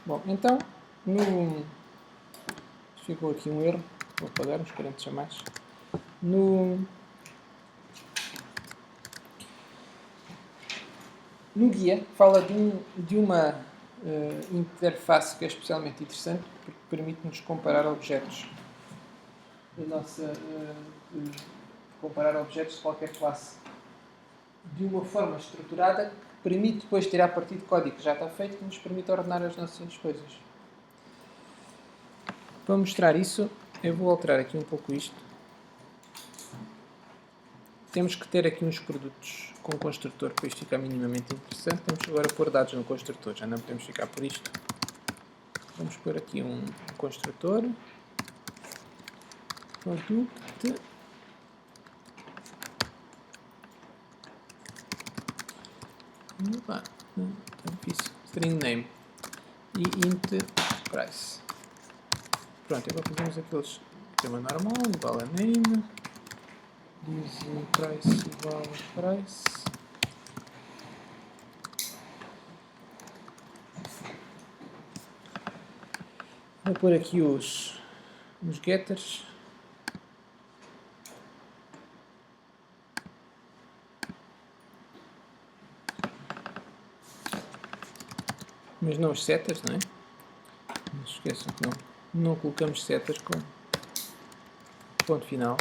Bom, então, ficou aqui um erro, vou apagar uns 40 chamados. No guia fala de uma interface que é especialmente interessante porque permite-nos comparar objetos. Comparar objetos de qualquer classe de uma forma estruturada que permite depois tirar partido de código que já está feito, que nos permite ordenar as nossas coisas. Para mostrar isso, eu vou alterar aqui um pouco isto. Temos que ter aqui uns produtos com construtor para isto ficar minimamente interessante. Temos agora pôr dados no construtor, já não podemos ficar por isto. Vamos pôr aqui um construtor. Product. String name e int price. Pronto, agora fazemos aqueles tema normal, igual a name, diz price igual a price. Vou pôr aqui os getters. Mas não os setters, não é? Não se esqueçam que não colocamos setters com ponto final.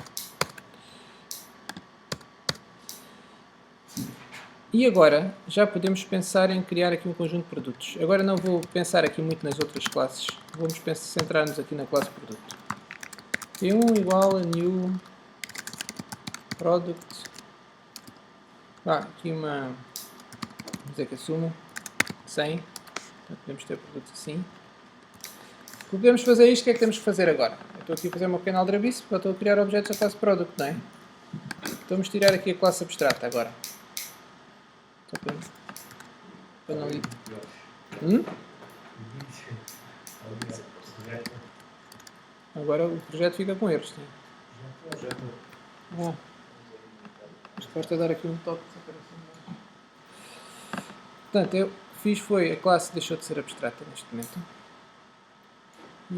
E agora já podemos pensar em criar aqui um conjunto de produtos. Agora não vou pensar aqui muito nas outras classes. Vamos centrar-nos aqui na classe produto. P1 igual a new product. Aqui vamos dizer que assuma 100. Então podemos ter produtos assim. Podemos fazer isto, o que é que temos que fazer agora? Eu estou aqui a fazer uma pequena aldrabice, porque eu estou a criar objetos da classe product, não é? Então vamos tirar aqui a classe abstrata agora. Para não ir. Agora o projeto fica com erros. Isto basta dar aqui um toque. Portanto, eu fiz foi a classe deixou de ser abstrata neste momento.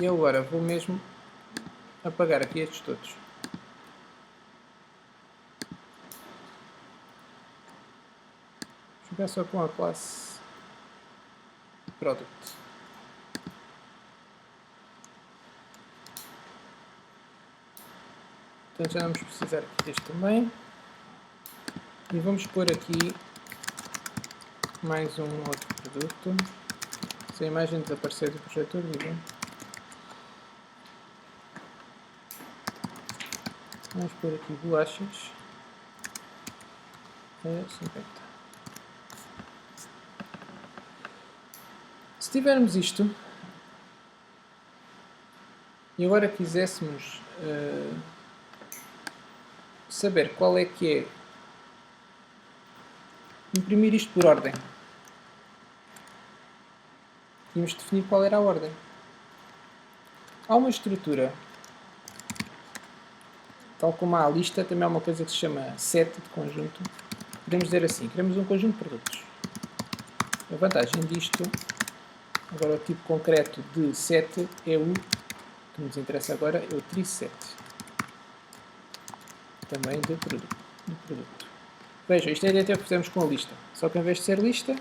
E agora vou mesmo apagar aqui estes todos. Ficar só com a classe product. Portanto, já vamos precisar aqui deste também. E vamos pôr aqui mais um outro produto. Se a imagem desaparecer do projetor, digam. Vamos pôr aqui bolachas. 50. Se tivermos isto e agora quiséssemos saber qual é que é, imprimir isto por ordem, tínhamos de definir qual era a ordem. Há uma estrutura, tal como há a lista, também há uma coisa que se chama set de conjunto. Podemos dizer assim, queremos um conjunto de produtos. A vantagem disto, agora o tipo concreto de set é o que nos interessa agora, é o triset. Também de produto. Vejam, isto é a ideia que fizemos com a lista. Só que em vez de ser lista,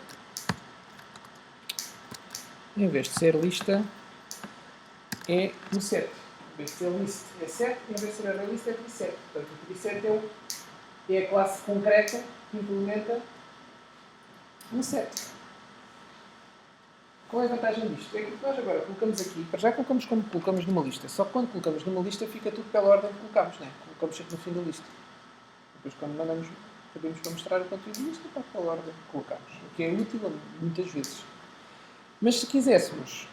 é um set. Em vez de ser list é set, e em vez de ser a list é triset. Portanto, o triset é a classe concreta que implementa um set. Qual é a vantagem disto? É que nós agora colocamos aqui, para já colocamos como colocamos numa lista. Só que quando colocamos numa lista fica tudo pela ordem que colocamos, não é? Colocamos sempre no fim da lista. Depois quando mandamos, sabemos para mostrar o conteúdo da lista, está pela ordem que colocamos. O que é útil muitas vezes. Mas se quiséssemos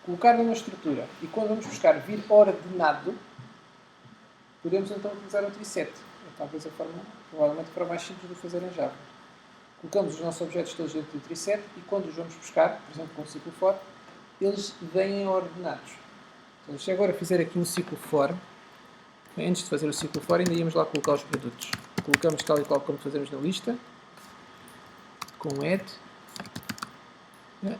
colocar numa estrutura e quando vamos buscar vir ordenado, podemos então utilizar o triset. É talvez provavelmente a forma mais simples de fazer em Java. Colocamos os nossos objetos todos dentro do triset e quando os vamos buscar, por exemplo com o ciclo for, eles vêm ordenados. Então, se agora fizer aqui um ciclo for, antes de fazer o ciclo for ainda íamos lá colocar os produtos. Colocamos tal e qual como fazemos na lista, com add,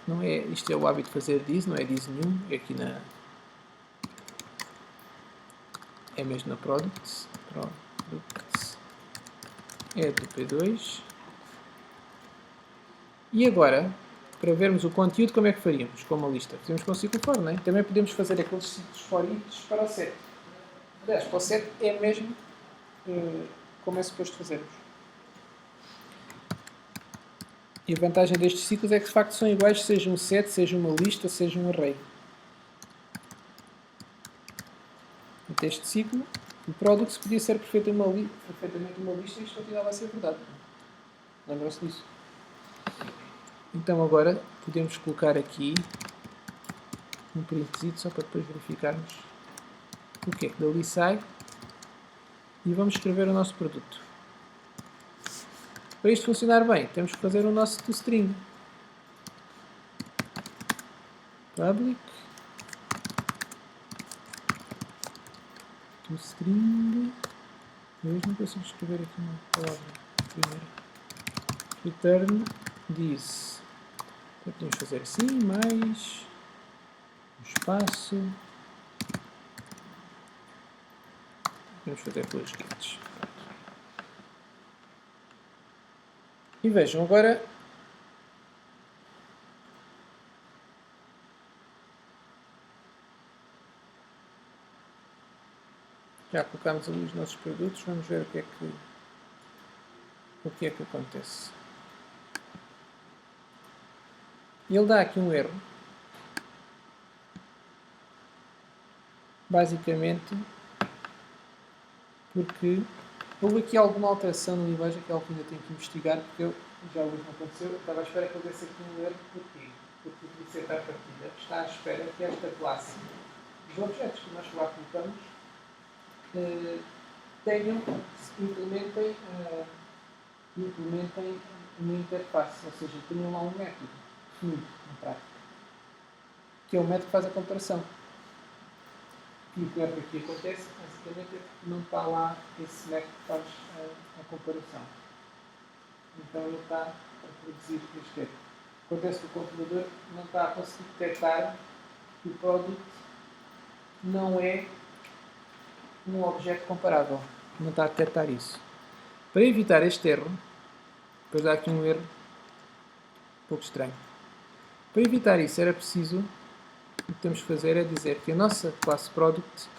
Não é, isto é o hábito de fazer this, não é this nenhum, é aqui na... É mesmo na products. Products. É do P2. E agora, para vermos o conteúdo, como é que faríamos com uma lista? Fazemos com o ciclo for, não é? Também podemos fazer aqueles ciclos for each para o set. Aliás, para o set é mesmo como é suposto fazermos. E a vantagem destes ciclos é que de facto são iguais, seja um set, seja uma lista, seja um array. Então, este ciclo, o product podia ser perfeitamente uma lista e isto continuava a ser verdade. Lembram-se disso? Então agora podemos colocar aqui um printzito só para depois verificarmos o que é que dali sai e vamos escrever o nosso produto. Para isto funcionar bem, temos que fazer o nosso toString. Public toString. Eu não consigo escrever aqui uma palavra primeiro. Return this. Então, podemos fazer assim, mais um espaço. Vamos fazer pelos seguintes. E vejam, agora já colocamos ali os nossos produtos, vamos ver o que é que acontece. Ele dá aqui um erro. Basicamente porque houve aqui alguma alteração no linguagem que é algo que ainda tenho que investigar, porque já hoje não aconteceu. Eu estava à espera que houvesse aqui um erro. Porquê? Porque o conceito à partida está à espera que esta classe, os objetos que nós lá colocamos, implementem uma interface, ou seja, tenham lá um método definido na prática, que é o método que faz a comparação. E o que aqui acontece, basicamente, é que não está lá esse método que faz a comparação. Então ele está a produzir este erro. Acontece que o computador não está a conseguir detectar que o product não é um objeto comparável. Não está a detectar isso. Para evitar este erro, depois dá aqui um erro um pouco estranho. Para evitar isso era preciso, o que temos que fazer é dizer que a nossa classe product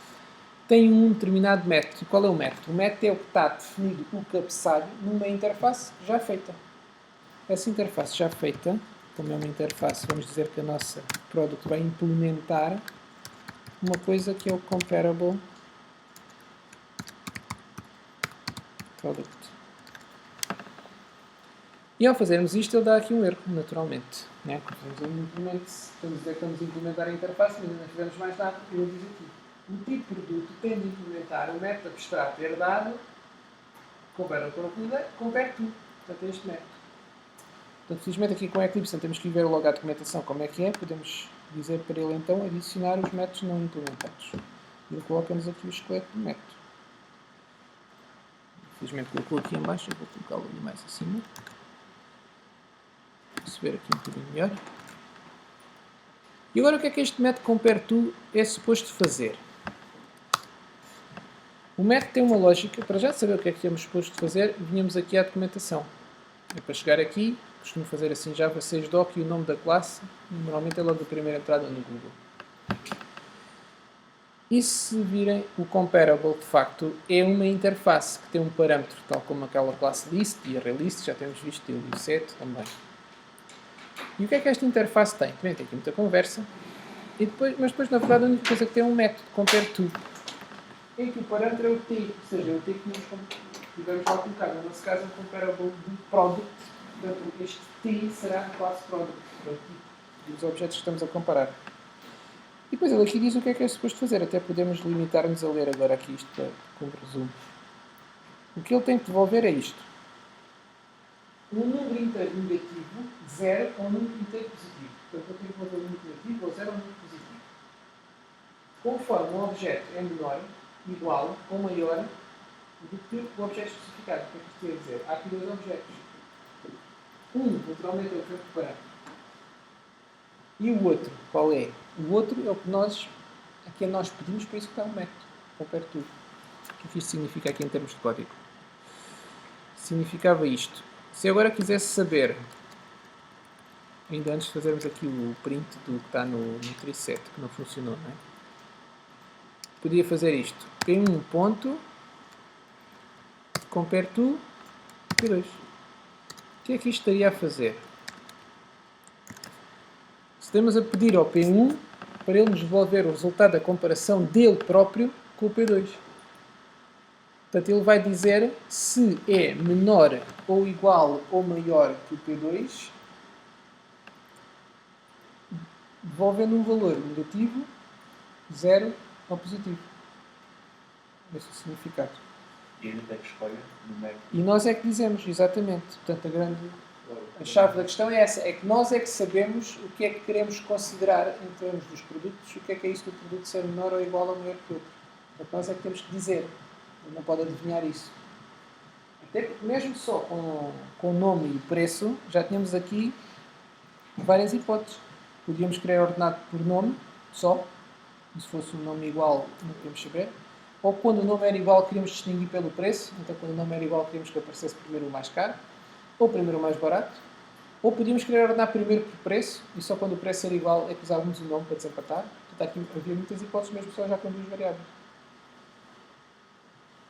tem um determinado método. E qual é o método? O método é o que está definido o cabeçalho numa interface já feita. Essa interface já feita, como é uma interface, vamos dizer que a nossa product vai implementar uma coisa que é o comparable product. E ao fazermos isto, ele dá aqui um erro, naturalmente. Né? Estamos a dizer que estamos a implementar a interface, mas não fizemos mais nada, e ele diz aqui. O tipo de produto tem de implementar o método abstrato herdado, compare to. Portanto, é este método. Portanto, felizmente aqui com a Eclipse temos que ver logo a documentação como é que é. Podemos dizer para ele então adicionar os métodos não implementados. E ele coloca-nos aqui o esqueleto do método. Felizmente colocou aqui em baixo, eu vou colocá-lo ali mais acima. Para se ver aqui um bocadinho melhor. E agora o que é que este método compareTo é suposto fazer? O método tem uma lógica. Para já saber o que é que temos suposto fazer, vinhamos aqui à documentação. É para chegar aqui, costumo fazer assim Java 6 doc e o nome da classe, normalmente é logo a primeira entrada no Google. E se virem, o comparable de facto é uma interface que tem um parâmetro tal como aquela classe list e arraylist, já temos visto, e o set também. E o que é que esta interface tem? Também tem aqui muita conversa, mas depois na verdade a única coisa que tem é um método, compareTo, em que o parâmetro é o t, ou seja, é o t que nós tivemos lá colocar. No nosso caso, um comparable de product, portanto, este t será a classe product, dos objetos que estamos a comparar. E depois ele aqui diz o que é suposto fazer, até podemos limitar-nos a ler agora aqui isto como resumo. O que ele tem que devolver é isto. Um número inteiro negativo, 0, ou um número inteiro positivo. Portanto, eu tenho que devolver um número negativo, ou 0 ou um número positivo. Conforme um objeto é menor, igual ou maior do que o objeto especificado. O que é que isto quer dizer? Há aqui dois objetos. Um, naturalmente, é o objeto de parâmetro. E o outro, qual é? O outro é o que nós, a quem nós pedimos, para executar um método. Compare tudo. O que isto significa aqui em termos de código? Significava isto. Se eu agora quisesse saber, ainda antes de fazermos aqui o print do que está no tree que não funcionou, não é? Podia fazer isto. P1 ponto, compare to, P2. O que é que isto estaria a fazer? Estamos a pedir ao P1 para ele nos devolver o resultado da comparação dele próprio com o P2. Portanto, ele vai dizer se é menor ou igual ou maior que o P2, devolvendo um valor negativo, 0 ou positivo. Esse é o significado. E ele tem que escolher no método. E nós é que dizemos, exatamente. Portanto, a chave da questão é essa. É que nós é que sabemos o que é que queremos considerar em termos dos produtos, o que é isso do produto ser menor ou igual ou maior que o outro. Portanto, nós é que temos que dizer. Ele não pode adivinhar isso. Até porque mesmo só com o nome e o preço, já tínhamos aqui várias hipóteses. Podíamos querer ordenado por nome, só. E se fosse um nome igual, não queríamos saber. Ou quando o nome era igual, queríamos distinguir pelo preço. Então, quando o nome era igual, queríamos que aparecesse primeiro o mais caro. Ou primeiro o mais barato. Ou podíamos querer ordenar primeiro por preço. E só quando o preço era igual é que usávamos o nome para desempatar. Portanto, aqui havia muitas hipóteses, mesmo só já com duas variáveis.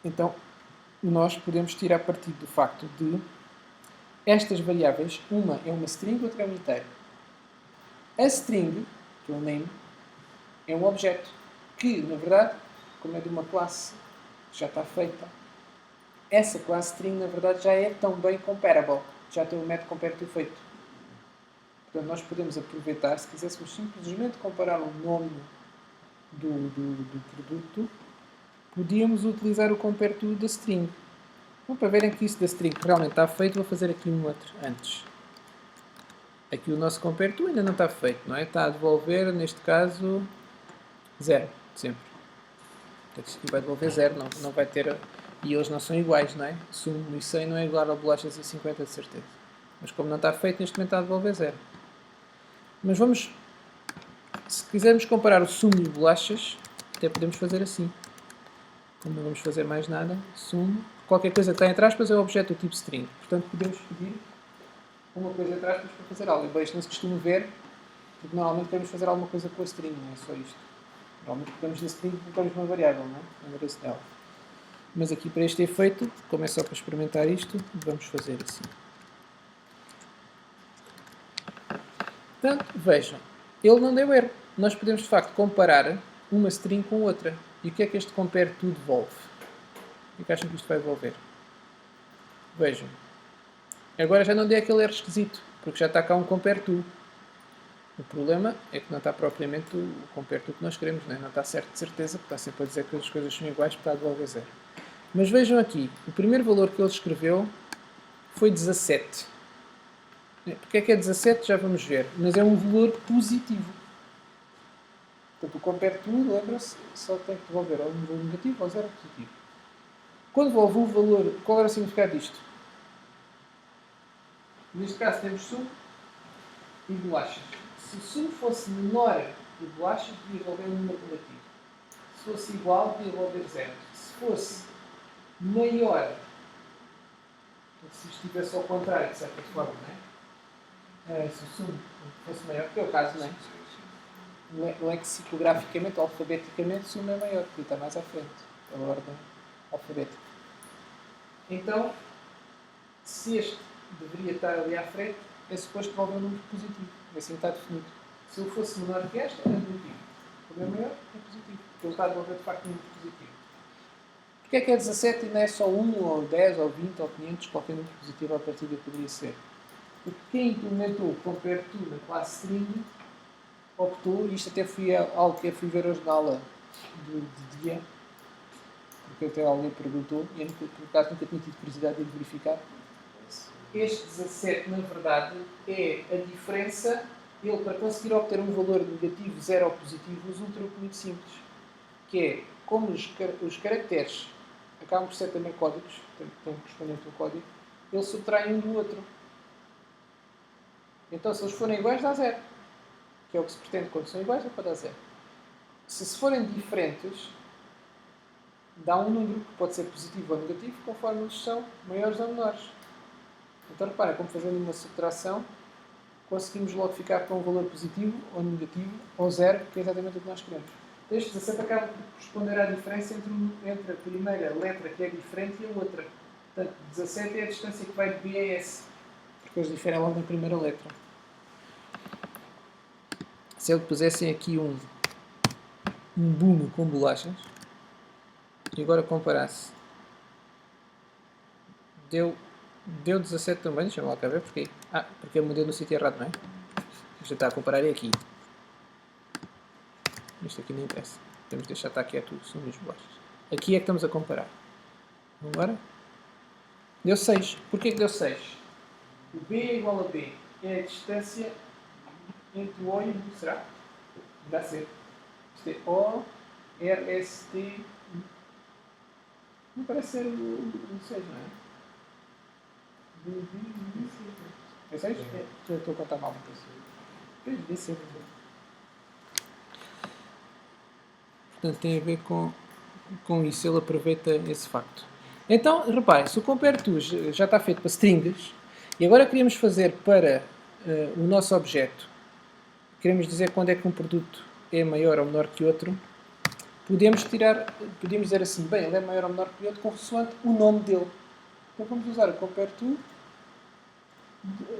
Então, nós podemos tirar partido do facto de estas variáveis, uma é uma string, outra é um inteiro. A string, que é o name, é um objeto que, na verdade, como é de uma classe que já está feita, essa classe string, na verdade, já é também comparable. Já tem o método compare to feito. Portanto, nós podemos aproveitar, se quiséssemos simplesmente comparar o nome do produto, podíamos utilizar o compare to da string. Então, para verem que isso da string realmente está feito, vou fazer aqui um outro antes. Aqui o nosso compare to ainda não está feito, não é? Está a devolver, neste caso, 0, sempre. Portanto, isto aqui vai devolver 0, não vai ter... E eles não são iguais, não é? Sumo e 100 não é igual a bolachas e 50, de certeza. Mas como não está feito, neste momento está a devolver 0. Mas vamos... Se quisermos comparar o sumo e bolachas, até podemos fazer assim. Como não vamos fazer mais nada, sumo... Qualquer coisa que está entre aspas é o objeto do tipo string. Portanto, podemos pedir uma coisa entre aspas para fazer algo. Embora isto não se costuma ver, porque normalmente queremos fazer alguma coisa com a string, não é só isto. Normalmente pegamos na string e colocamos uma variável, não é? O endereço dela. Mas aqui para este efeito, como é só para experimentar isto, vamos fazer assim. Portanto, vejam, ele não deu erro. Nós podemos de facto comparar uma string com outra. E o que é que este compare to devolve? O que acham que isto vai devolver? Vejam. Agora já não dei aquele erro esquisito, porque já está cá um compare to. O problema é que não está propriamente o compare to que nós queremos, não é? Não está certo de certeza, porque está sempre a dizer que as coisas são iguais para devolver 0. Mas vejam aqui, o primeiro valor que ele escreveu foi 17. Porque é 17? Já vamos ver. Mas é um valor positivo. Portanto, o compare to, lembra-se, só tem que devolver ou um valor negativo ou 0 positivo. Quando devolve um valor, qual era o significado disto? Neste caso temos sumo e bolachas. Se o sumo fosse menor que bolachas, devia devolver um número negativo. Se fosse igual, devia devolver 0. Se fosse maior, se estivesse ao contrário, de certa forma, não é? Se o sumo fosse maior, que é o caso, não é? Não é que psicograficamente, alfabeticamente, o sumo é maior, porque está mais à frente, pela ordem alfabética. Então, se este deveria estar ali à frente, é suposto devolver um número positivo. Assim está definido. Se ele fosse menor que este, é negativo. Como é maior, é positivo. Porque ele está a devolver, de facto, um número positivo. Porquê é 17 e não é só 1, ou 10, ou 20, ou 500, qualquer número positivo à partida poderia ser? Porque quem implementou o compare to na classe string optou, e isto até foi algo que eu fui ver hoje na aula de dia, porque até alguém perguntou, e eu, por acaso, nunca tinha tido curiosidade de verificar. Este 17, na verdade, é a diferença. Ele, para conseguir obter um valor negativo, 0 ou positivo, usa um truque muito simples, que é, como os caracteres acabam por ser também códigos, portanto, têm correspondente ao código, ele subtrai um do outro. Então, se eles forem iguais, dá 0. que é o que se pretende quando são iguais, é para dar 0. Se forem diferentes, dá um número que pode ser positivo ou negativo, conforme eles são maiores ou menores. Então, reparem, como fazendo uma subtração, conseguimos logo ficar com um valor positivo ou negativo ou 0, que é exatamente o que nós queremos. Este 17 acaba por corresponder à diferença entre a primeira letra, que é diferente, e a outra. Portanto, 17 é a distância que vai de B a S, porque eles diferem logo na primeira letra. Se eles pusessem aqui um bumo com bolachas, e agora comparasse, deu 17 também, deixa-me lá cá ver, porque eu mudei no sítio errado, não é? Já está a comparar aqui. Isto aqui não interessa. Temos de deixar estar quieto, são as bolachas. Aqui é que estamos a comparar. Agora? Deu 6. Porquê que deu 6? O B é igual a B. É a distância entre o O e o U, será? Dá ser. Isto é O, R, S, T. Não parece ser o 6, não é? É 6? Eu estou a contar mal. Devia ser. Portanto, tem a ver com isso. Ele aproveita esse facto. Então, reparem, se o compare to já está feito para strings, e agora queríamos fazer para o nosso objeto, queremos dizer quando é que um produto é maior ou menor que outro, podemos dizer assim, bem, ele é maior ou menor que o outro consoante o nome dele. Então vamos usar o compare to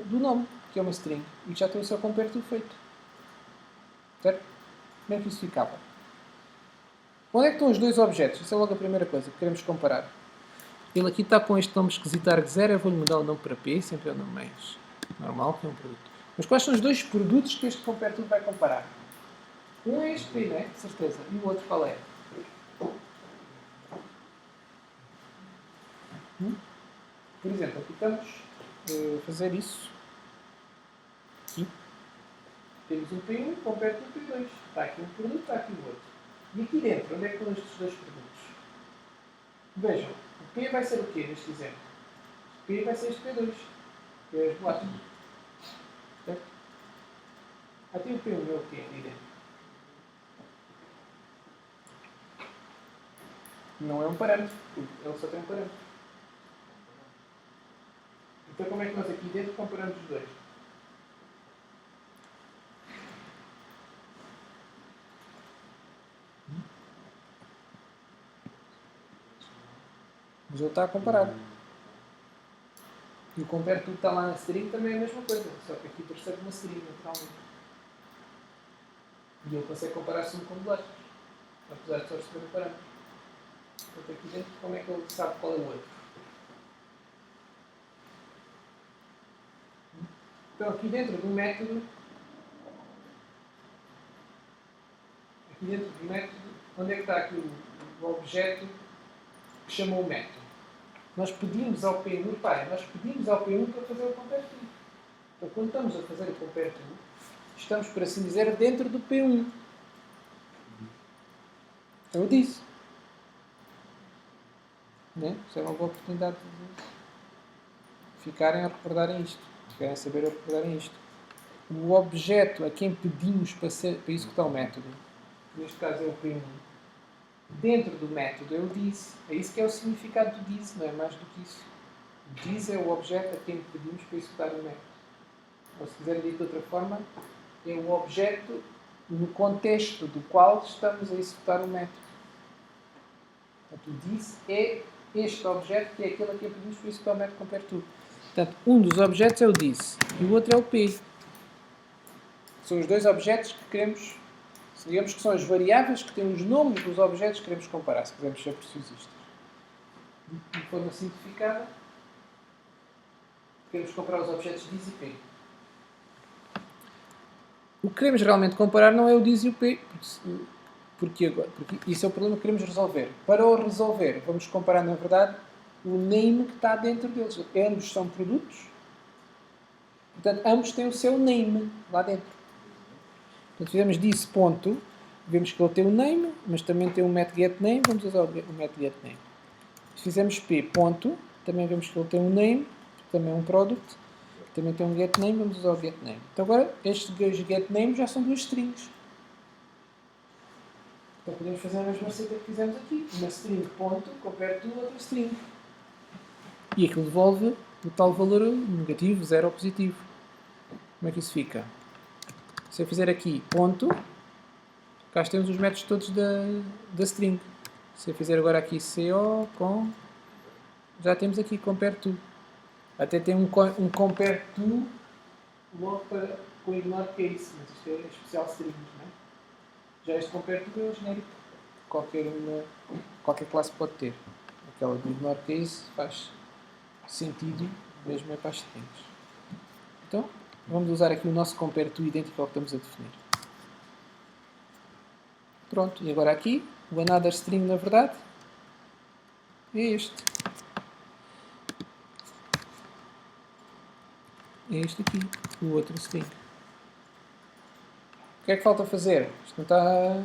do nome, que é uma string, e já tem o seu compare to feito. Certo? Como é que isso ficava? Onde é que estão os dois objetos? Isso é logo a primeira coisa que queremos comparar. Ele aqui está com este nome esquisito arg0, eu vou-lhe mudar o nome para P, sempre é o nome mais normal, que é um produto. Mas quais são os dois produtos que este compare to vai comparar? Um é este P, não é? De certeza. E o outro qual é? Por exemplo, aqui estamos a fazer isso. Aqui. Temos um P1, compare to P2. Está aqui um produto, está aqui o outro. E aqui dentro, onde é que estão estes dois produtos? Vejam, o P vai ser o quê neste exemplo? O P vai ser este P2, que é as bolachas. Certo? Até o P1 é o quê aqui dentro? Não é um parâmetro, ele só tem um parâmetro. Então como é que nós aqui dentro comparamos os dois? Mas ele está a comparar. E o compare to que está lá na string também é a mesma coisa, só que aqui percebe uma string, naturalmente. E ele consegue comparar-se um com bolachas, apesar de só receber um parâmetro. Portanto, aqui dentro, como é que ele sabe qual é o outro? Então, aqui dentro do método, onde é que está aqui o objeto que chamou o método? Nós pedimos ao P1, reparem, nós pedimos ao P1 para fazer o compare to. Então, quando estamos a fazer o compare to, estamos, por assim dizer, dentro do P1. Eu disse. Né? Isso é uma boa oportunidade de ficarem a recordarem isto. Se querem saber a recordarem isto. O objeto a quem pedimos para executar o método, neste caso é o P1, dentro do método é o this. É isso que é o significado do this, não é mais do que isso. O this é o objeto a quem pedimos para executar o método. Ou se quiserem dito de outra forma, é o objeto no contexto do qual estamos a executar o método. Portanto, o this é este objeto que é aquele a quem pedimos para executar o método compare to. Portanto, um dos objetos é o this e o outro é o P. São os dois objetos que queremos, digamos que são as variáveis que têm os nomes dos objetos que queremos comparar, se quisermos ser preciosistas. De forma simplificada, queremos comparar os objetos this e P. O que queremos realmente comparar não é o this e o P, porque isso é o problema que queremos resolver. Para o resolver, vamos comparar, na verdade, o name que está dentro deles. Ambos são produtos, portanto, ambos têm o seu name lá dentro. Portanto, fizemos this ponto, vemos que ele tem o name, mas também tem o metGetName, vamos usar o metGetName. Se fizermos p ponto, também vemos que ele tem um name, também é um product, também tem um getName, vamos usar o getName. Então agora, estes dois getNames já são duas strings. Então podemos fazer a mesma receita que fizemos aqui. Uma string ponto, compare to outra string. E aquilo devolve o tal valor negativo, 0 ou positivo. Como é que isso fica? Se eu fizer aqui ponto, cá temos os métodos todos da string. Se eu fizer agora aqui co com, já temos aqui compare to. Até tem um compare to logo com ignore case, mas isto é especial strings, não é? Já este compare to é o genérico. Qualquer classe pode ter. Aquela do ignore case faz sentido, mesmo é para as strings. Então, vamos usar aqui o nosso compare to idêntico ao que estamos a definir. Pronto, e agora aqui, o another string na verdade é este. É este aqui, o outro string. O que é que falta fazer? Isto não está...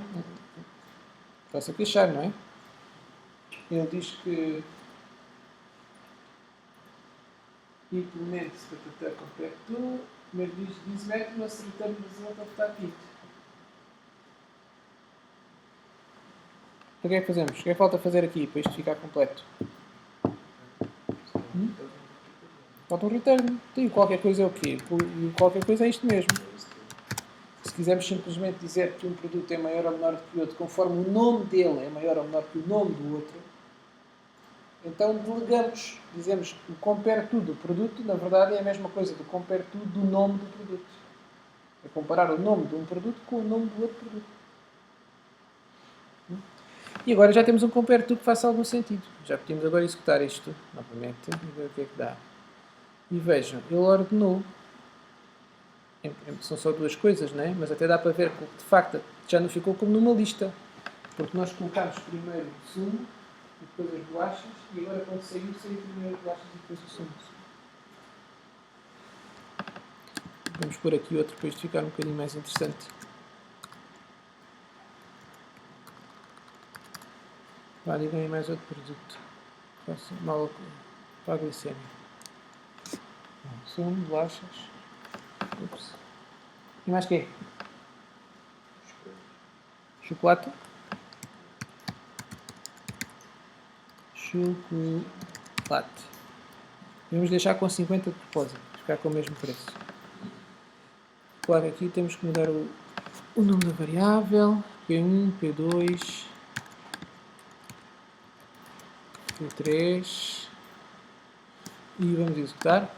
Está-se a queixar, não é? Ele diz que implemente compare to, mas diz this method must return the result of that int. O que é que fazemos? O que é que falta fazer aqui para isto ficar completo? Falta um return. Tem qualquer coisa é o quê? O qualquer coisa é isto mesmo. Se quisermos simplesmente dizer que um produto é maior ou menor do que o outro, conforme o nome dele é maior ou menor que o nome do outro, então delegamos, dizemos que o compare to do produto, na verdade é a mesma coisa do compare to do nome do produto. É comparar o nome de um produto com o nome do outro produto. E agora já temos um compare to que faça algum sentido. Já podemos agora executar isto novamente e ver o que é que dá. E vejam, ele ordenou. São só duas coisas, não é? Mas até dá para ver que de facto já não ficou como numa lista. Porque nós colocámos primeiro o sumo e depois as bolachas e agora quando saiu primeiro as bolachas e depois o sumo. Vamos pôr aqui outro para isto ficar um bocadinho mais interessante. Vá, digam aí mais outro produto. Faço mal para a glicemia. Sumo, bolachas. Ups. E mais quê? Chocolate. Chocolate. Vamos deixar com 50 de propósito, para ficar com o mesmo preço. Claro, aqui temos que mudar o nome da variável. P1, P2, P3. E vamos executar.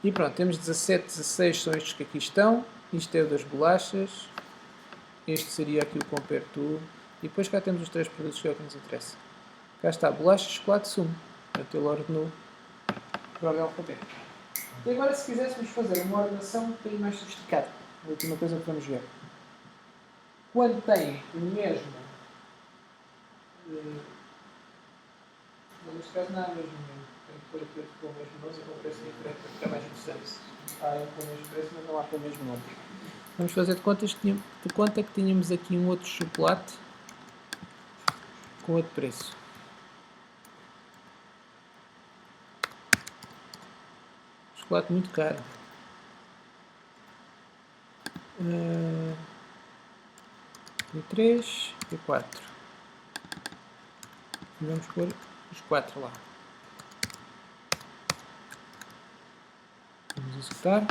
E pronto, temos 17, 16 são estes que aqui estão. Isto é o das bolachas. Este seria aqui o compare to. E depois cá temos os três produtos que é o que nos interessa. Cá está, bolacha, chocolate, sumo. Portanto, ele ordenou por ordem alfabética. E agora, se quiséssemos fazer uma ordenação um bocadinho mais sofisticada, a última coisa que vamos ver. Quando tem o mesmo... neste caso não é o mesmo nome. Tenho que pôr aqui outro com o mesmo nome e com o preço diferente para ficar mais interessante. Há um com o mesmo preço, mas não há com o mesmo nome. Vamos fazer de conta que tínhamos aqui um outro chocolate com outro preço. Chocolate muito caro. P3, P4. E vamos pôr os 4 lá. Vamos executar.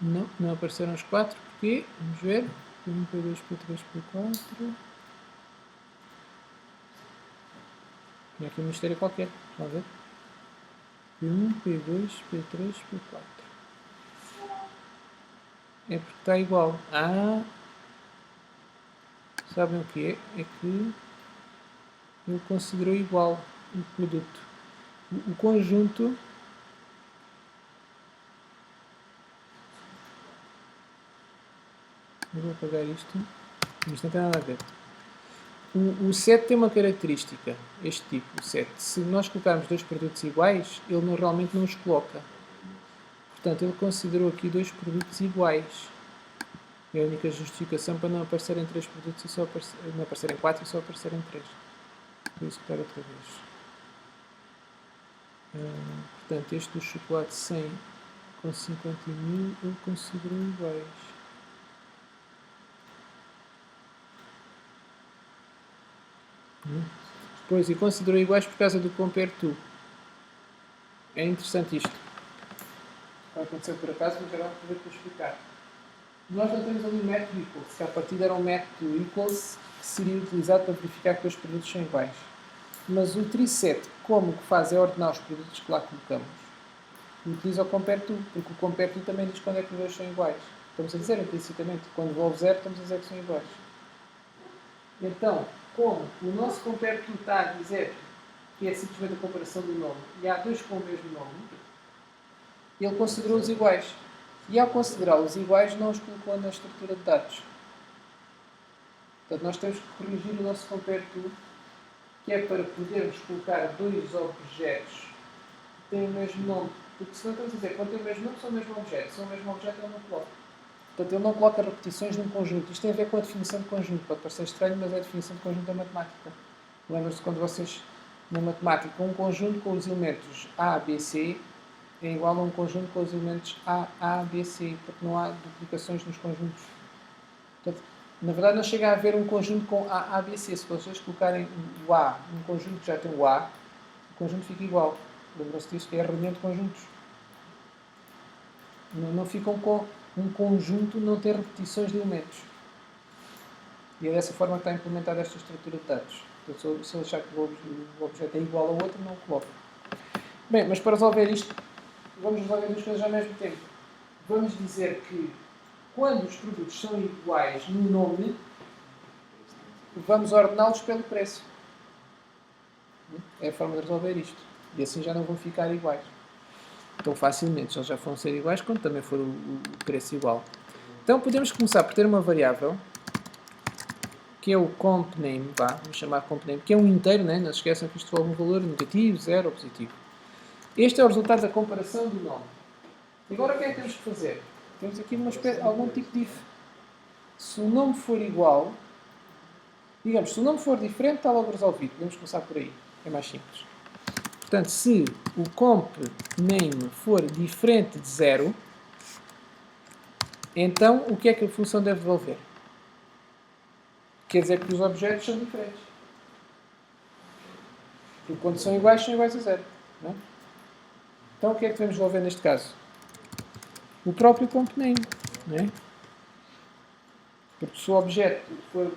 Não apareceram os 4. Porquê? Vamos ver. P1, P2, P3, P4. Tem aqui um mistério qualquer. Estão a ver? P1, P2, P3, P4. É porque está igual. Sabem o que é? É que ele considerou igual o produto. O conjunto... Eu vou apagar isto. Isto não tem nada a ver. O set tem uma característica, este tipo, o set. Se nós colocarmos dois produtos iguais, ele realmente não os coloca. Portanto, ele considerou aqui dois produtos iguais. É a única justificação para não aparecerem 3 produtos e só não aparecerem 4 e só aparecerem 3. Vou executar outra vez. Portanto, este do chocolate 100 com 50.000 eu considero iguais. Pois, e considerou iguais por causa do compare to. É interessante isto. Vai acontecer por acaso, mas agora vou ver para explicar. Nós não temos ali o método equals, que a partida era um método equals que seria utilizado para verificar que os produtos são iguais. Mas o triset, como o que faz é ordenar os produtos que lá colocamos, utiliza o compare to, porque o compare to também diz quando é que os dois são iguais. Estamos a dizer implicitamente, quando devolve 0, estamos a dizer que são iguais. Então, como o nosso compare to está a dizer que é simplesmente a comparação do nome, e há dois com o mesmo nome, ele considerou-os iguais. E ao considerá-los iguais, não os colocou na estrutura de dados. Portanto, nós temos que corrigir o nosso compare to, que é para podermos colocar dois objetos que têm o mesmo nome. Porque senão estamos a dizer, quando tem o mesmo nome, são o mesmo objeto. Se são o mesmo objeto, ele não coloca. Portanto, ele não coloca repetições num conjunto. Isto tem a ver com a definição de conjunto. Pode parecer estranho, mas é a definição de conjunto da matemática. Lembra-se quando vocês, na matemática, um conjunto com os elementos A, B, C é igual a um conjunto com os elementos A, B, C, porque não há duplicações nos conjuntos. Portanto, na verdade, não chega a haver um conjunto com A, B, C. Se vocês colocarem o A num conjunto que já tem o A, o conjunto fica igual. Lembram-se disso, que é a reunião de conjuntos. Não ficam com um conjunto, não tem repetições de elementos. E é dessa forma que está implementada esta estrutura de dados. Portanto, se eu achar que o objeto é igual ao outro, não o coloco. Bem, mas para resolver isto, vamos resolver duas coisas ao mesmo tempo. Vamos dizer que quando os produtos são iguais no nome, vamos ordená-los pelo preço. É a forma de resolver isto. E assim já não vão ficar iguais tão facilmente. Eles já vão ser iguais quando também for o preço igual. Então podemos começar por ter uma variável que é o comp name, vamos chamar comp name, que é um inteiro, né? Não se esqueçam que isto vale um valor negativo, 0 ou positivo. Este é o resultado da comparação do nome. E agora o que é que temos que fazer? Temos aqui algum tipo de if. Se o nome for igual, digamos, se o nome for diferente, está logo resolvido. Podemos começar por aí. É mais simples. Portanto, se o comp name for diferente de 0, então o que é que a função deve devolver? Quer dizer que os objetos são diferentes. Porque quando são iguais a 0. Não é? Então o que é que devemos devolver neste caso? O próprio comp name. Não é? Porque se o objeto for,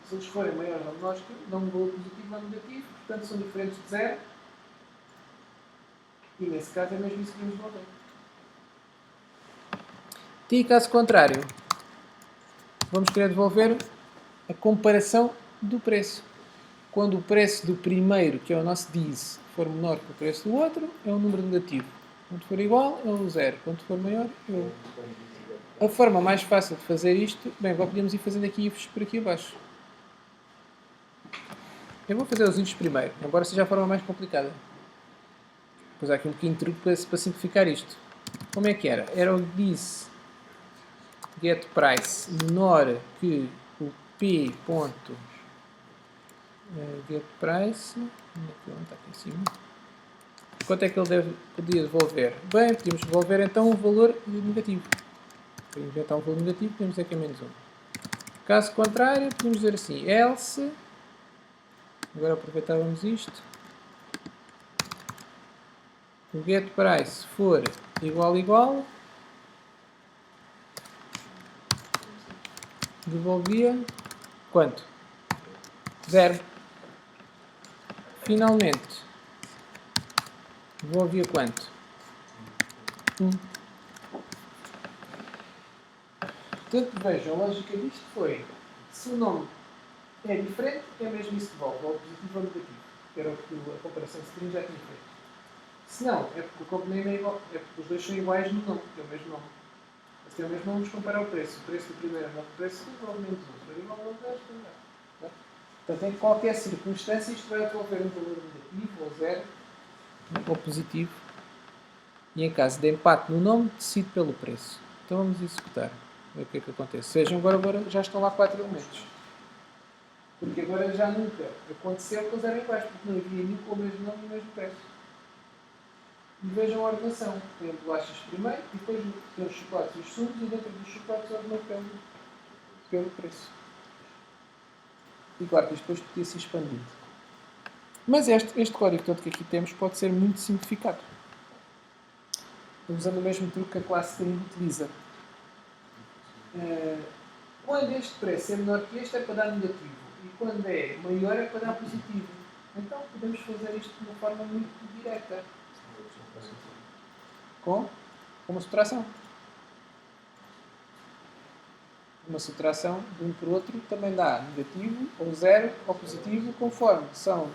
se eles forem maiores ou menores, dão um valor positivo ou negativo, portanto são diferentes de 0. E nesse caso é mesmo isso que devemos devolver. E caso contrário, vamos querer devolver a comparação do preço. Quando o preço do primeiro, que é o nosso dis, for menor que o preço do outro, é um número negativo. Quando for igual, é um 0. Quando for maior, é 1. A forma mais fácil de fazer isto, bem, agora podemos ir fazendo aqui ifs por aqui abaixo. Eu vou fazer os ifs primeiro, embora seja a forma mais complicada. Depois há aqui um bocadinho de truque para simplificar isto. Como é que era? Era o dis get price menor que o p ponto get price. Onde está aqui em cima? Quanto é que ele podia devolver? Bem, podíamos devolver então um valor negativo. Para inventar um valor negativo, podemos dizer que é menos 1. Caso contrário, podemos dizer assim, else, agora aproveitávamos isto, o get price for igual, devolvia quanto? 0. Finalmente, devolvia quanto? 1. Portanto, vejam, a lógica disto foi, se o nome é diferente, é mesmo isso que devolve, ou positivo ou negativo. Era o que a comparação de string já tinha feito. Se não, é porque o comp name é igual, é porque os dois são iguais no nome, tem o mesmo nome. Se tem o mesmo nome, vamos comparar o preço. O preço do primeiro é igual ao preço do segundo, ou menos 1. Se for igual ao 10, não. Portanto, em qualquer circunstância, isto vai devolver um valor negativo, ou 0, ou positivo. E em caso de empate no nome, decide pelo preço. Então vamos executar. Ver o que é que acontece. Vejam, agora já estão lá 4 elementos. Porque agora já nunca aconteceu que eles eram iguais, porque não havia nenhum com o mesmo nome e o mesmo preço. E vejam a ordenação. Tem bolachas primeiro e depois tem os chocolates e os sumos e dentro dos chocolates ordenou pelo preço. E claro que isto depois podia ser expandido. Mas este código todo que aqui temos pode ser muito simplificado. Usando o mesmo truque que a classe string utiliza. Quando este preço é menor que este é para dar negativo. E quando é maior é para dar positivo. Então podemos fazer isto de uma forma muito direta. Com uma subtração. Uma subtração de um por outro também dá negativo, ou zero, ou positivo, conforme são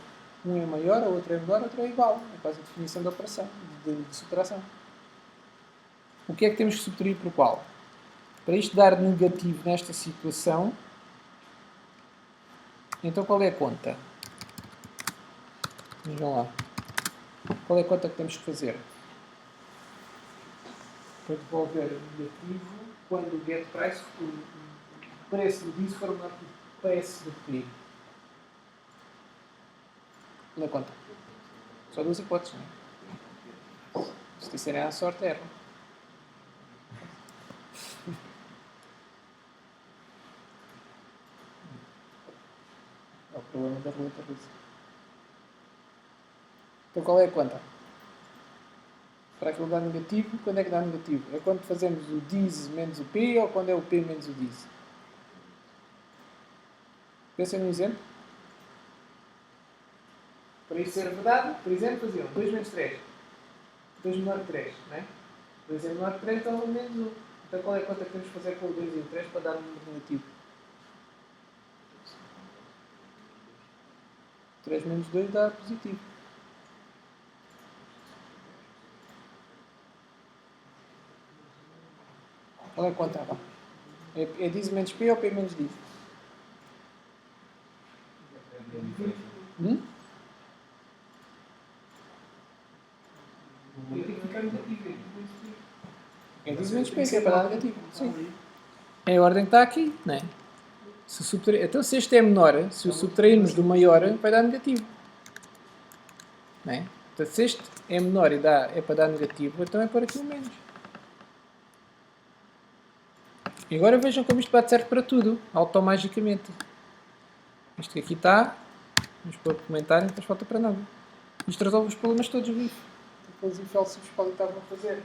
um é maior, o outro é menor, o outro é igual. É quase a definição da operação, de subtração. O que é que temos que subtrair por qual? Para isto dar negativo nesta situação, então qual é a conta? Vejam lá. Qual é a conta que temos que fazer? Para devolver negativo quando o get price, o preço do this for menor que o preço do P. Qual é a conta? Só duas hipóteses, não é? Se disserem à sorte, erram. É o problema da roleta russa. Então qual é a conta? Para aquilo dar negativo, quando é que dá negativo? É quando fazemos o this menos o P ou quando é o P menos o this? Pensem num exemplo. Para isso ser verdade, por exemplo, faziam 2 menos 3. 2 menor que 3, não é? 2 é menor que 3, então menos 1. Então qual é a conta que temos que fazer com o 2 e o 3 para dar um número negativo? 3 menos 2 dá positivo. Qual é a conta? É diz menos P ou P menos diz? É diz menos P, que é para dar negativo. Sim. É a ordem que está aqui, não é? Então se este é menor, se o subtrairmos do maior, vai dar negativo. Não é? Então se este é menor e é para dar negativo, então é por aqui o menos. E agora vejam como isto bate certo para tudo, automagicamente. Isto que aqui está, vamos pôr comentário, não faz falta para nada. Isto resolve os problemas todos do if. Aqueles if else que estavam a fazer.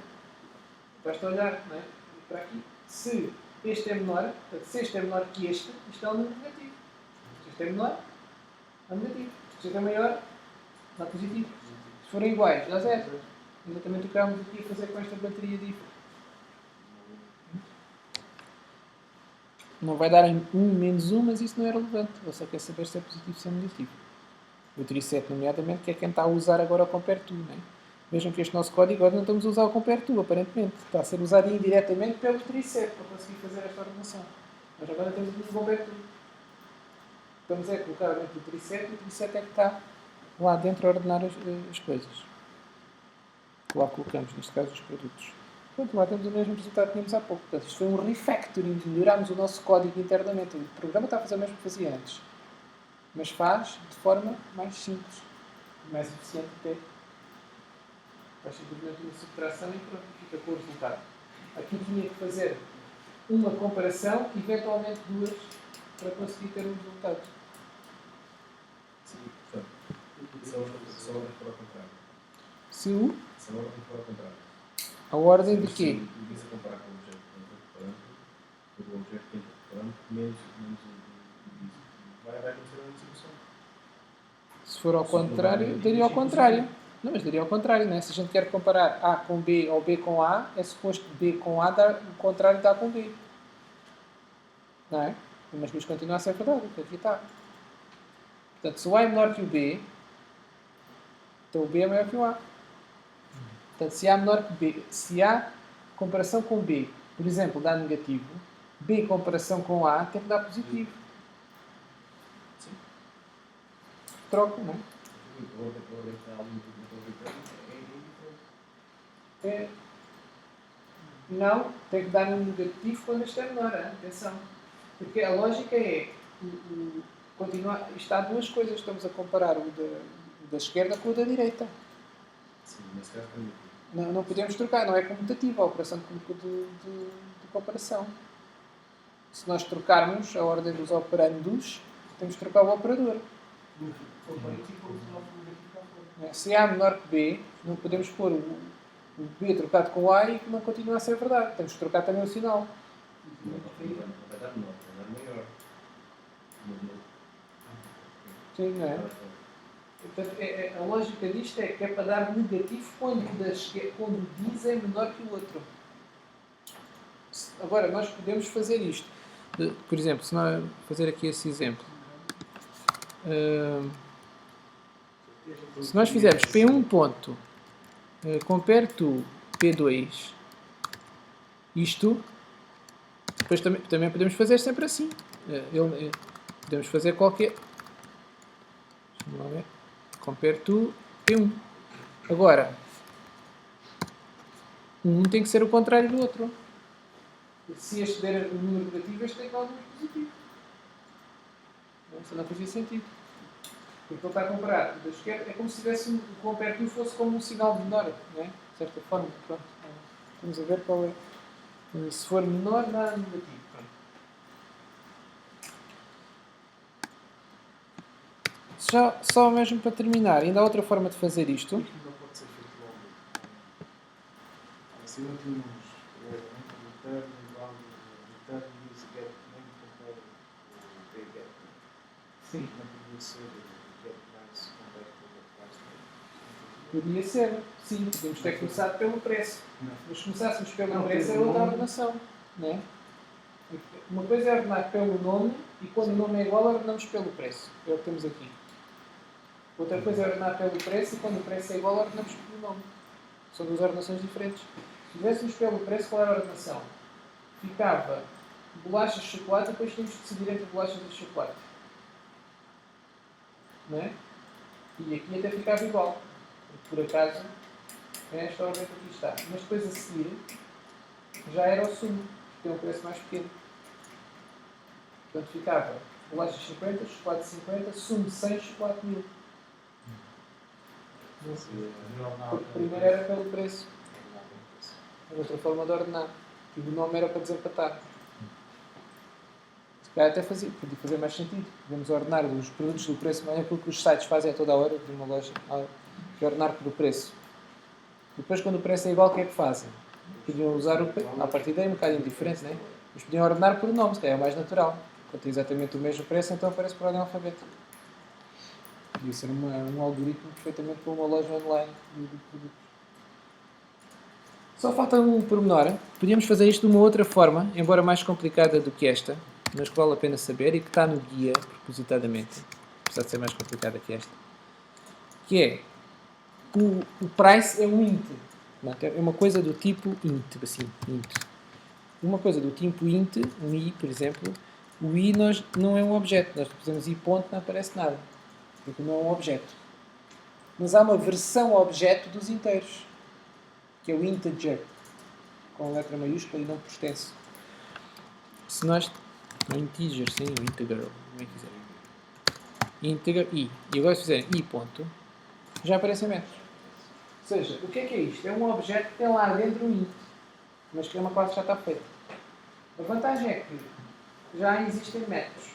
Basta olhar, não é? E para aqui. Se este é menor, portanto, se este é menor que este, isto é um número negativo. Se este é menor, é um negativo. Se este é maior, dá positivo. Se forem iguais, dá zero. Exatamente o que estávamos aqui a fazer com esta bateria de if. Não vai dar 1 menos 1, mas isso não é relevante. Ele só quer saber se é positivo ou se é negativo. O trisset, nomeadamente, que é quem está a usar agora o compare to. Não é? Vejam que este nosso código agora não estamos a usar o compare to, aparentemente. Está a ser usado indiretamente pelo trisset para conseguir fazer esta ordenação. Mas agora temos o compare to. Estamos a colocar dentro do trisset e o trisset é que está lá dentro a ordenar as coisas. Lá colocamos, neste caso, os produtos. Pronto, lá temos o mesmo resultado que tínhamos há pouco. Portanto, isto foi um refactoring, melhorámos o nosso código internamente. O programa está a fazer o mesmo que fazia antes, mas faz de forma mais simples, mais eficiente até. Faz simplesmente uma subtração e pronto, fica com o resultado. Aqui tinha que fazer uma comparação, eventualmente duas, para conseguir ter um resultado. Sim, portanto, se a ordem for ao contrário. Se o? Se a ordem for ao contrário. A ordem de quê? Se a comparar com o objeto que tem o objeto que tem menos o vai acontecer a distribuição. Se for ao contrário, daria ao contrário. Não, mas daria ao contrário, não é? Se a gente quer comparar A com B ou B com A, é suposto B com A dar o contrário de A com B. Não é? Mas isto continua a ser verdade, porque aqui está. Portanto, se o A é menor que o B, então o B é maior que o A. Portanto, se A é menor que B, se A comparação com B, por exemplo, dá negativo, B comparação com A tem que dar positivo. Sim. Troca, não é? Não, tem que dar um negativo quando este é menor, hein? Atenção. Porque a lógica é continuar. Isto há duas coisas, estamos a comparar o da esquerda com o da direita. Sim, nesse caso tem Não podemos trocar, não é comutativa a operação de comparação. Se nós trocarmos a ordem dos operandos, temos que trocar o operador. Se A é menor que B, não podemos pôr o B trocado com A e não continua a ser verdade. Temos que trocar também o sinal. Não vai dar menor, vai dar maior. Sim, não é? Portanto, a lógica disto é que é para dar negativo quando o diz é menor que o outro. Agora, nós podemos fazer isto. Por exemplo, se nós fazer aqui esse exemplo. Se nós fizermos P1 ponto, compare to P2, isto, depois também podemos fazer sempre assim. Podemos fazer qualquer... Deixa-me lá ver. Compare to P1. Agora, um tem que ser o contrário do outro. Se este der um número negativo, este tem que dar um número positivo. Isso não fazia sentido. Porque ele está a comparar. É como se tivesse o compare to fosse como um sinal menor, não é? De certa forma. Pronto. Vamos a ver qual é. Se for menor, dá negativo. Só mesmo para terminar, ainda há outra forma de fazer isto. Não pode ser feito logo. Assim não tínhamos return igual return use get nem compare o pay get. Sim. Não podia ser get price compare com get price. Podia ser, sim. Podemos ter começado pelo preço. Não. Mas se começássemos pelo preço é outra ordenação. Não é? Uma coisa é ordenar pelo nome e quando o nome é igual ordenamos pelo preço. É o que temos aqui. Outra coisa é ordenar pelo preço e quando o preço é igual ordenamos pelo nome. São duas ordenações diferentes. Se tivéssemos pelo preço, qual era a ordenação? Ficava bolachas de chocolate e depois tínhamos que decidir entre bolachas de chocolate. Não é? E aqui até ficava igual. Por acaso, é esta ordem que aqui está. Mas depois a seguir, já era o sumo, que tem um preço mais pequeno. Portanto, ficava bolachas 50, chocolate 50, sumo 100, chocolate 1000. Porque primeiro era pelo preço. Era outra forma de ordenar. E o nome era para desempatar. Se calhar até podia fazer mais sentido. Podemos ordenar os produtos do preço, não é aquilo que os sites fazem a toda a hora de uma loja. Que é ordenar pelo preço. Depois, quando o preço é igual, o que é que fazem? Podiam usar o preço. A partir daí é um bocado indiferente, não é? Mas podiam ordenar por nome, se calhar é mais natural. Quando tem exatamente o mesmo preço, então aparece por ordem alfabética. Podia ser um algoritmo perfeitamente para uma loja online de produtos. Só falta um pormenor. Podíamos fazer isto de uma outra forma, embora mais complicada do que esta, mas que vale a pena saber e que está no guia, propositadamente, apesar de ser mais complicada que esta, que é o price é um int. É uma coisa do tipo int, assim, int. Uma coisa do tipo int, um i, por exemplo, o i não é um objeto. Nós fazemos i ponto, não aparece nada. Porque não é um objeto. Mas há uma versão objeto dos inteiros, que é o integer, com a letra maiúscula e não por extenso. Se nós... Não, integer, sim, o integer, como é que quiser. Integer i. E agora se fizerem i ponto, já aparecem metros. Ou seja, o que é isto? É um objeto que tem lá dentro um int, mas que é uma classe que já está feita. A vantagem é que já existem metros.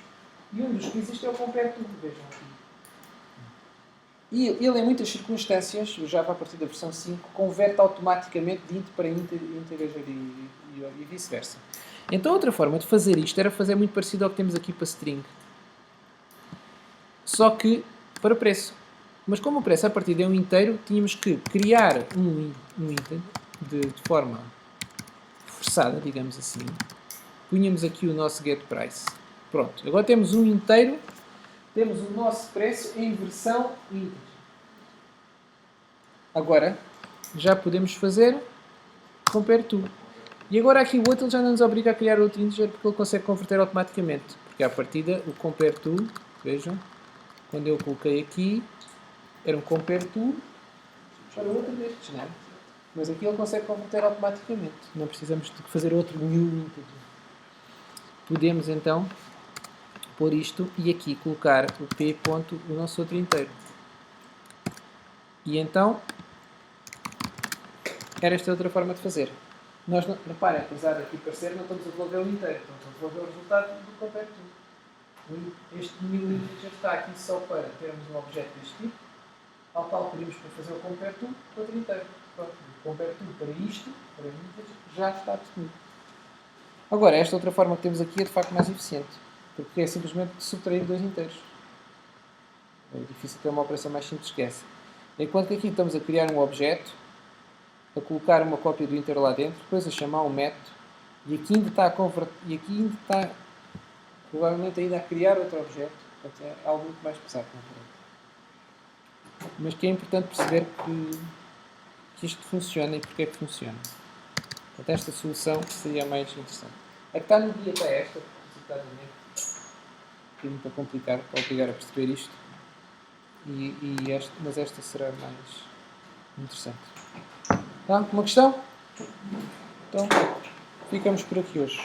E um dos que existe é o compare to, vejam aqui. E ele, em muitas circunstâncias, já a partir da versão 5, converte automaticamente de int para integer e vice-versa. Então, outra forma de fazer isto era fazer muito parecido ao que temos aqui para string. Só que para preço. Mas como o preço a partir de um inteiro, tínhamos que criar um item de forma forçada, digamos assim. Punhamos aqui o nosso getPrice. Pronto. Agora temos um inteiro. Temos o nosso preço em versão integer. Agora, já podemos fazer compare to. E agora aqui o outro ele já não nos obriga a criar outro integer porque ele consegue converter automaticamente. Porque à partida o compare to, vejam, quando eu coloquei aqui, era um compare to para outro destes, não é? Mas aqui ele consegue converter automaticamente. Não precisamos de fazer outro new integer. Podemos então pôr isto e aqui colocar o p ponto, o nosso outro inteiro. E então era esta outra forma de fazer. Nós, reparem, apesar de aqui parecer, não estamos a devolver o inteiro, estamos a devolver o resultado do compare to. Este new integer está aqui só para termos um objeto deste tipo, ao qual pedimos para fazer o compare to outro inteiro. Pronto, o compare to para isto, para integer, já está definido. Agora, esta outra forma que temos aqui é de facto mais eficiente, porque é simplesmente subtrair dois inteiros. É difícil ter uma operação mais simples que essa. Enquanto que aqui estamos a criar um objeto, a colocar uma cópia do inteiro lá dentro, depois a chamar um método, e aqui ainda está a converter, e aqui ainda está provavelmente ainda a criar outro objeto. Portanto, é algo muito mais pesado, mas que é importante perceber que isto funciona e porque é que funciona. Portanto, esta solução seria a mais interessante. A que está no guia está esta, um bocadinho para complicar, para obrigar a perceber isto, mas esta será mais interessante. Tá? Uma questão? Então, ficamos por aqui hoje.